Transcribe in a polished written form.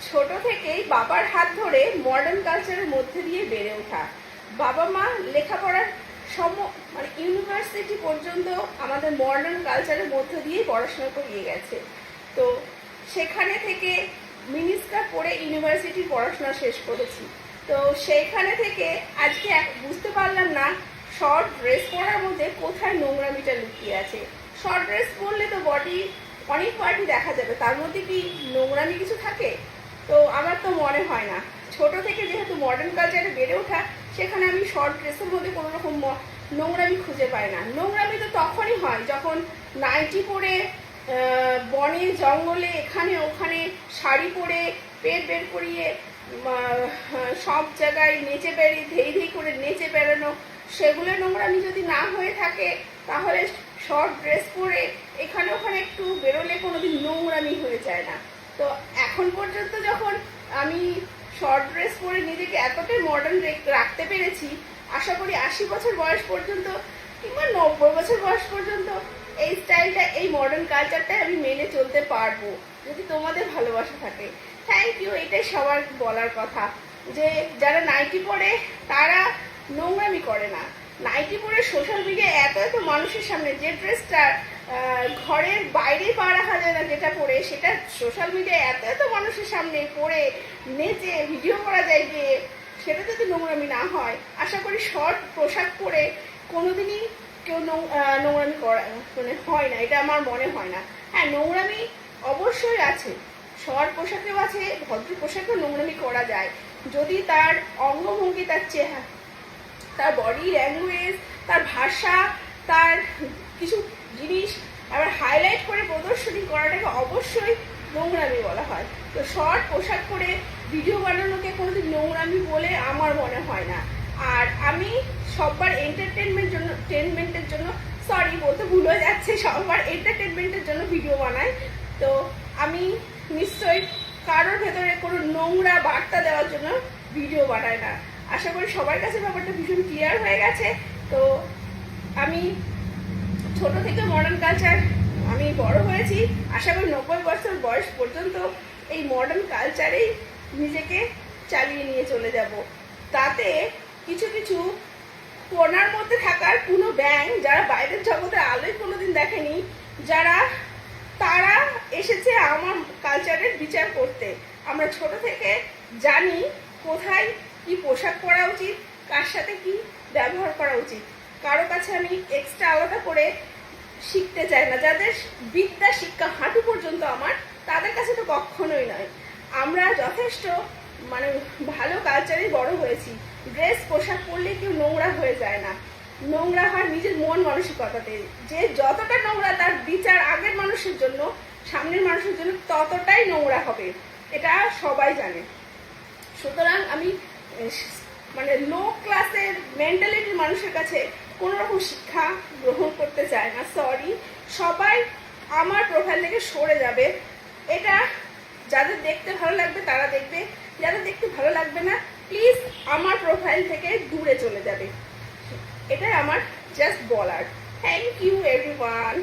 ছোট থেকেই বাবার হাত ধরে মডার্ন কালচারের মধ্যে দিয়ে বেড়ে ওঠা। বাবা মা লেখাপড়ার মানে ইউনিভার্সিটি পর্যন্ত আমাদের মডার্ন কালচারের মধ্যে দিয়ে পড়াশোনা করিয়ে গেছে। তো সেখানে থেকে মিনিস্কার্ট পরে ইউনিভার্সিটির পড়াশোনা শেষ করেছি। তো সেইখানে থেকে আজকে বুঝতে পারলাম না শর্ট ড্রেস পরার মধ্যে কোথায় নোংরামিটা লুকিয়ে আছে। শর্ট ড্রেস পরলে তো বডি অনেক পার্টি দেখা যাবে, তার মধ্যে কি নোংরামি কিছু থাকে? তো আমার তো মনে হয় না। ছোট থেকে যেহেতু মডার্ন কালচারে বেড়ে ওঠা, সেখানে আমি শর্ট ড্রেসের মধ্যে কোনো রকম নোংরামি খুঁজে পাই না। নোংরামি তো তখনই হয় যখন নাইটি পরে বনে জঙ্গলে এখানে ওখানে শাড়ি পরে পেট বের করিয়ে সব জায়গায় নেচে বেরিয়ে ধেই ধেই করে নেচে বেড়ানো, সেগুলো নোংরামি যদি না হয়ে থাকে তাহলে শর্ট ড্রেস পরে এখানে ওখানে একটু বেরোলে কোনোদিন নোংরামি হয়ে যায় না। তো এখন পর্যন্ত যখন আমি শর্ট ড্রেস পরে নিজেকে এতটাই মডার্ন রাখতে পেরেছি, আশা করি 80 বছর বয়স পর্যন্ত কিংবা 90 বছর বয়স পর্যন্ত এই স্টাইলটা, এই মডার্ন কালচারটাই আমি মেনে চলতে পারবো, যদি তোমাদের ভালোবাসা থাকে। Thank you. এটাই সবার বলার কথা যে যারা নাইটি পরে তারা নোংরামি করে না। নাইটি পরে সোশ্যাল মিডিয়ায় এত এত মানুষের সামনে যে ড্রেসটা ঘরের বাইরে পা রাখা যায় না, যেটা পরে সেটা সোশ্যাল মিডিয়ায় এত এত মানুষের সামনে পরে নেচে ভিডিও করা যায়, যে সেটা যদি নোংরামি না হয়, আশা করি শর্ট পোশাক পরে কোনোদিনই কেউ নোংরামি করা মানে হয় না, এটা আমার মনে হয় না। হ্যাঁ, নোংরামি অবশ্যই আছে, শর্ট পোশাকেও আছে, ভদ্র পোশাকেও নোংরামি করা যায় যদি তার অঙ্গভঙ্গি, তার চেহারা, তার বডি ল্যাঙ্গুয়েজ, তার ভাষা, তার কিছু জিনিস আবার হাইলাইট করে প্রদর্শনী করাটাকে অবশ্যই নোংরামি বলা হয়। তো শর্ট পোশাক পরে ভিডিও বানানোকে কোনোদিন নোংরামি বলে আমার মনে হয় না। আর আমি সবার এন্টারটেনমেন্টের জন্য সরি বলতে ভুল হয়ে যাচ্ছে, সবার এন্টারটেনমেন্টের জন্য ভিডিও বানাই। তো আমি নিশ্চয়ই কারোর ভেতরে কোনো নোংরা বার্তা দেওয়ার জন্য ভিডিও বানাই না। আশা করি সবার কাছে ব্যাপারটা ভীষণ ক্লিয়ার হয়ে গেছে। তো আমি ছোট থেকে মডার্ন কালচার আমি বড় হয়েছি, আশা করি 90 বছর বয়স পর্যন্ত এই মডার্ন কালচারেই নিজেকে চালিয়ে নিয়ে চলে যাব। তাতে কিছু কিছু কোনার মধ্যে থাকার কোনো ব্যাং, যারা বাইরের জগতের আলোয় কোনোদিন দেখেনি, তারা এসেছে আমার কালচারের বিচার করতে। আমরা ছোট থেকে জানি কোথায় কি পোশাক পরা উচিত, কার সাথে কি ব্যবহার করা উচিত। কারো কাছে আমি এক্সট্রা আলাদা করে শিখতে চাই না। যাদের বিদ্যা শিক্ষা হাঁটু পর্যন্ত আমার, তাদের কাছে তো কখনোই নয়। আমরা যথেষ্ট মানে ভালো কালচারে বড় হয়েছি। ড্রেস পোশাক পরলে কেউ নোংরা হয়ে যায় না, নোংরা হয় নিজের মন মানসিকতাতে। যে যতটা নোংরা তার বিচার আগের মানুষের জন্য, সামনের মানুষের জন্য ততটাই নোংরা হবে, এটা সবাই জানে। সুতরাং আমি মানে লো ক্লাসের মেন্টালিটির মানুষের কাছে কোনো রকম শিক্ষা গ্রহণ করতে চায় না। সরি, সবাই আমার প্রোফাইল থেকে সরে যাবে। এটা যাদের দেখতে ভালো লাগবে তারা দেখবে, যাদের দেখতে ভালো লাগবে না প্লিজ আমার প্রোফাইল থেকে দূরে চলে যাবে। এটাই আমার জাস্ট বলার। Thank you everyone.